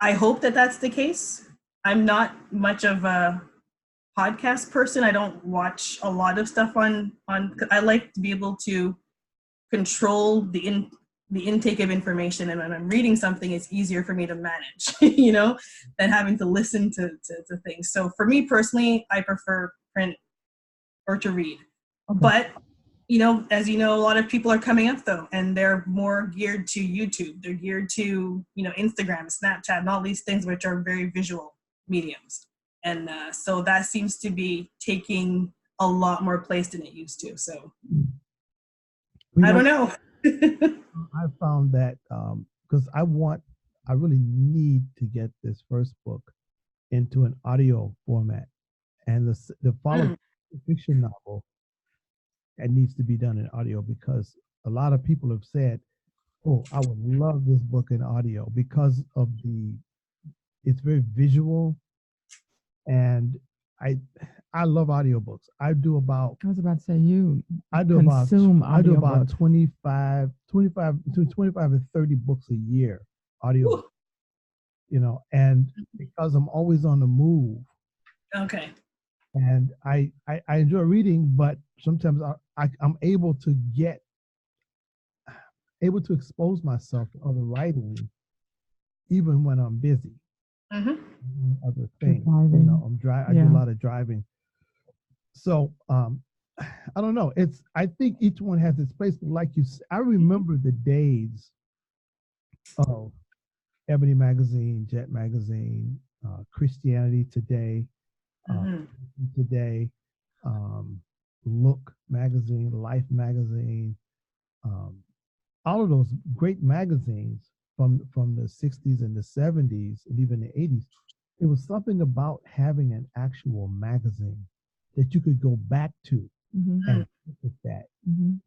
I hope that that's the case. I'm not much of a podcast person. I don't watch a lot of stuff on I like to be able to control the intake of information. And when I'm reading something, it's easier for me to manage, than having to listen to things. So for me personally, I prefer print or to read. Okay. But as a lot of people are coming up though, and they're more geared to YouTube. They're geared to, Instagram, Snapchat, and all these things, which are very visual mediums. And so that seems to be taking a lot more place than it used to. So I don't know. I found that because I really need to get this first book into an audio format, and the following fiction novel, that needs to be done in audio because a lot of people have said, oh, I would love this book in audio because of it's very visual. And I love audiobooks. I was about to say I do about 25 and 30 books a year, audio, and because I'm always on the move, Okay. And I enjoy reading, but sometimes I'm able to expose myself to other writing, even when I'm busy. Other things, I do a lot of driving. So I don't know. I think each one has its place, but like I remember the days of Ebony Magazine, Jet Magazine, Christianity Today, Today, Look Magazine, Life Magazine, all of those great magazines from the 60s and the 70s and even the 80s. It was something about having an actual magazine that you could go back to and look at that.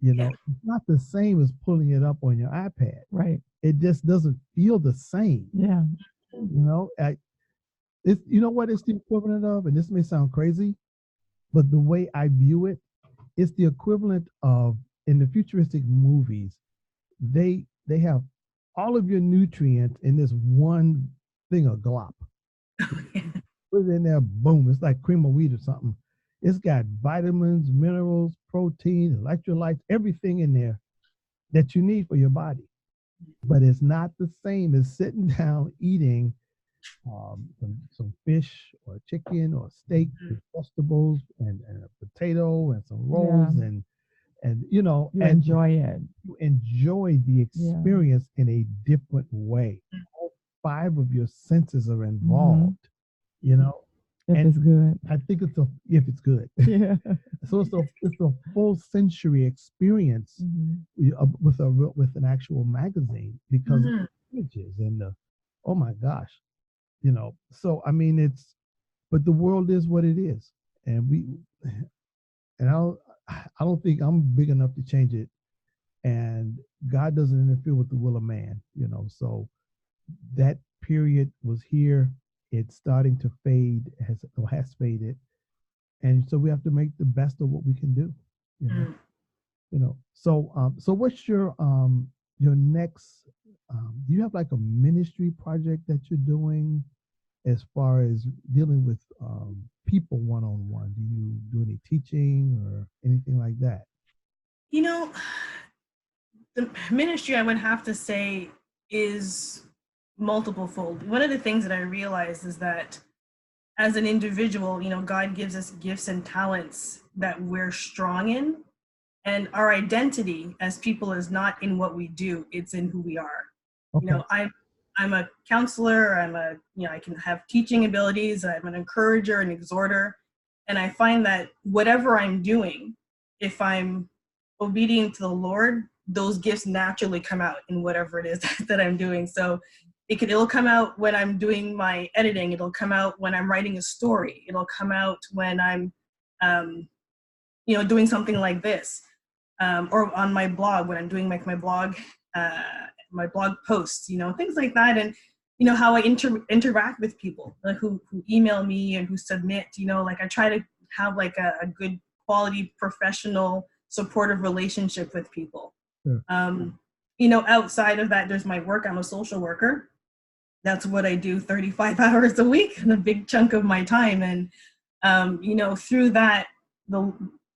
It's not the same as pulling it up on your iPad. Right. It just doesn't feel the same. Yeah. It's what it's the equivalent of, and this may sound crazy, but the way I view it, it's the equivalent of, in the futuristic movies, they have all of your nutrients in this one thing of glop. Put it in there, boom, it's like cream of wheat or something. It's got vitamins, minerals, protein, electrolytes, everything in there that you need for your body. But it's not the same as sitting down eating some fish or chicken or steak with vegetables and a potato and some rolls and you enjoy it. You enjoy the experience in a different way. All 5 of your senses are involved. If it's good. I think if it's good. Yeah. So it's a full sensory experience with an actual magazine because of the images and oh my gosh, So I mean, but the world is what it is, and I don't think I'm big enough to change it, and God doesn't interfere with the will of man. So that period was here. It's starting to fade, has faded, and so we have to make the best of what we can do. So what's your next? Do you have like a ministry project that you're doing as far as dealing with people one-on-one? Do you do any teaching or anything like that? The ministry, I would have to say, is multiple fold. One of the things that I realized is that as an individual, God gives us gifts and talents that we're strong in, and our identity as people is not in what we do, it's in who we are. Okay. I'm a counselor, I can have teaching abilities, I'm an encourager, an exhorter, and I find that whatever I'm doing, if I'm obedient to the Lord, those gifts naturally come out in whatever it is that I'm doing. So it'll come out when I'm doing my editing, it'll come out when I'm writing a story, it'll come out when I'm doing something like this, or on my blog when I'm doing my blog posts, things like that. And how I interact with people who email me and who submit, I try to have like a good quality, professional, supportive relationship with people. Sure. Outside of that, there's my work. I'm a social worker. That's what I do 35 hours a week, and a big chunk of my time. And, through that,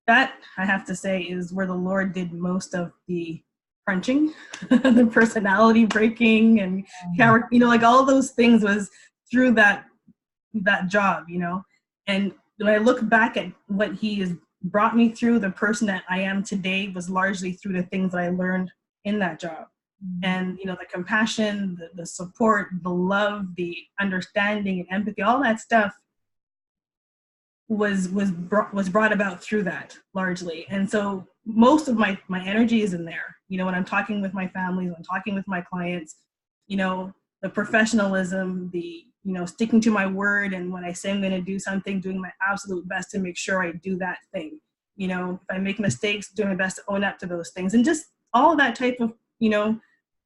that I have to say is where the Lord did most of the crunching, the personality breaking and character, like all those things was through that job, And when I look back at what he has brought me through, the person that I am today was largely through the things that I learned in that job. And, the compassion, the support, the love, the understanding and empathy, all that stuff was brought about through that largely. And so most of my energy is in there. When I'm talking with my families, when I'm talking with my clients, the professionalism, the, sticking to my word. And when I say I'm going to do something, doing my absolute best to make sure I do that thing. If I make mistakes, doing my best to own up to those things. And just all that type of,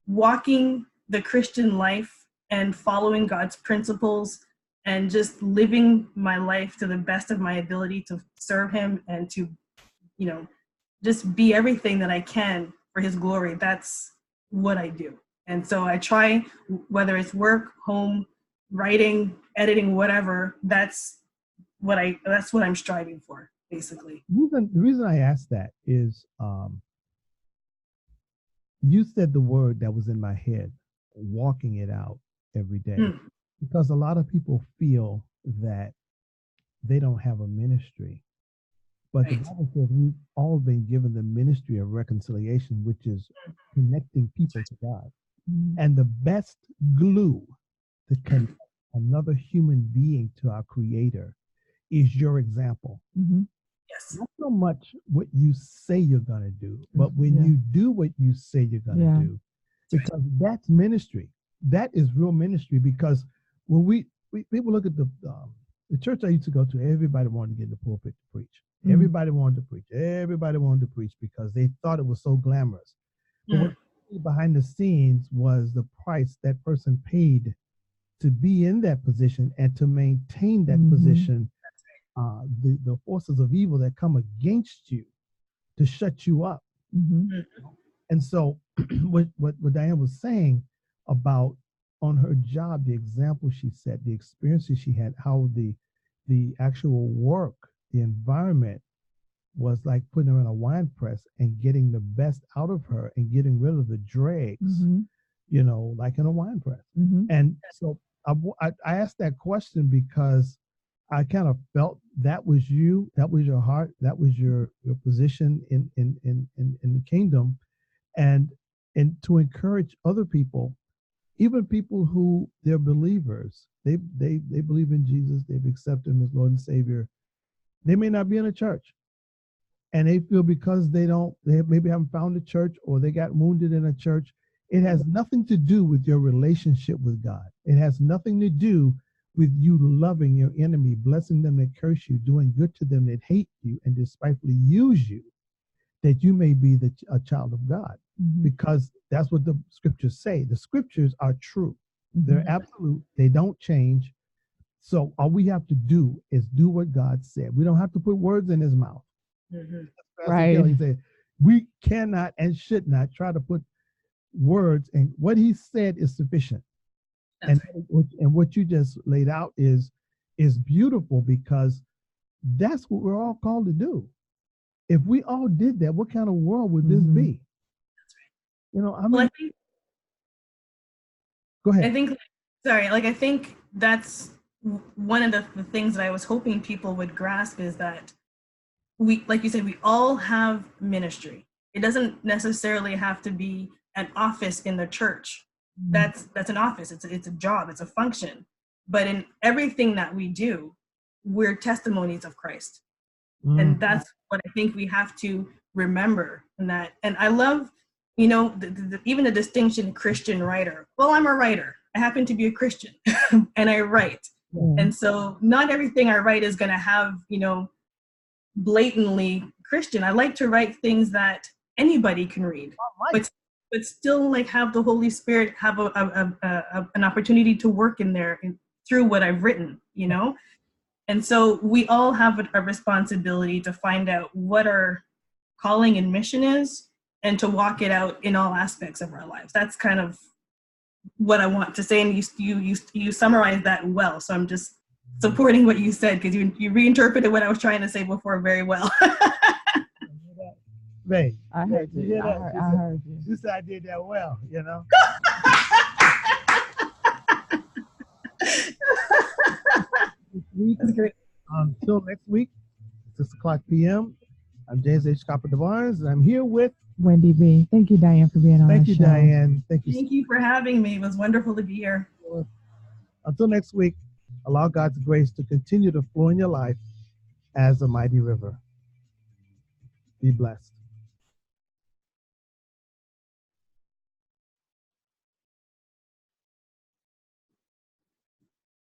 walking the Christian life and following God's principles and just living my life to the best of my ability to serve him and to, just be everything that I can for his glory. That's what I do. And so I try, whether it's work, home, writing, editing, whatever, that's what I'm striving for, basically. The reason I asked that is you said the word that was in my head, walking it out every day. Because a lot of people feel that they don't have a ministry. But the Bible says we've all been given the ministry of reconciliation, which is connecting people to God. And the best glue to connect another human being to our Creator is your example. Yes. Not so much what you say you're going to do, but when you do what you say you're going to do, because that's ministry. That is real ministry. Because when we people look at the church I used to go to, everybody wanted to get in the pulpit to preach. Everybody wanted to preach. Everybody wanted to preach because they thought it was so glamorous. But what behind the scenes was the price that person paid to be in that position and to maintain that position. The forces of evil that come against you to shut you up. And so what Dyane was saying about on her job, the example she set, the experiences she had, how the actual work, the environment was like putting her in a wine press and getting the best out of her and getting rid of the dregs, you know, like in a wine press. And so I asked that question because I kind of felt that was you, that was your heart, that was your position in the kingdom, and to encourage other people, even people who they're believers, they believe in Jesus, they've accepted him as Lord and Savior. They may not be in a church, and they feel because they maybe haven't found a church or they got wounded in a church. It has nothing to do with your relationship with God. It has nothing to do with you loving your enemy, blessing them that curse you, doing good to them that hate you and despitefully use you, that you may be a child of God. Because that's what the scriptures say. The scriptures are true. They're absolute. They don't change. So all we have to do is do what God said. We don't have to put words in his mouth. Right. He said, we cannot and should not try to put words, and what he said is sufficient. And what you just laid out is beautiful, because that's what we're all called to do. If we all did that, what kind of world would this be? That's right. You know, I mean, go ahead. I think that's one of the things that I was hoping people would grasp, is that we, like you said, we all have ministry. It doesn't necessarily have to be an office in the church. That's an office. It's a job. It's a function. But in everything that we do, we're testimonies of Christ. And that's what I think we have to remember. And I love, you know, even the distinction Christian writer. Well, I'm a writer. I happen to be a Christian and I write. And so not everything I write is going to have, you know, blatantly Christian. I like to write things that anybody can read, but still like have the Holy Spirit have an opportunity to work in there through what I've written, you know? And so we all have a responsibility to find out what our calling and mission is and to walk it out in all aspects of our lives. That's kind of what I want to say. And you summarized that well. So I'm just supporting what you said, because you reinterpreted what I was trying to say before very well. Babe, I heard you. I heard you. You said I did that well, you know. That's great. Until next week, 6:00 p.m. I'm James H. Copper-DeVarnes, and I'm here with Wendy B. Thank you, Dyane, for being on Thank our you, show. Dyane. Thank you. Thank you for having me. It was wonderful to be here. Until next week, allow God's grace to continue to flow in your life as a mighty river. Be blessed.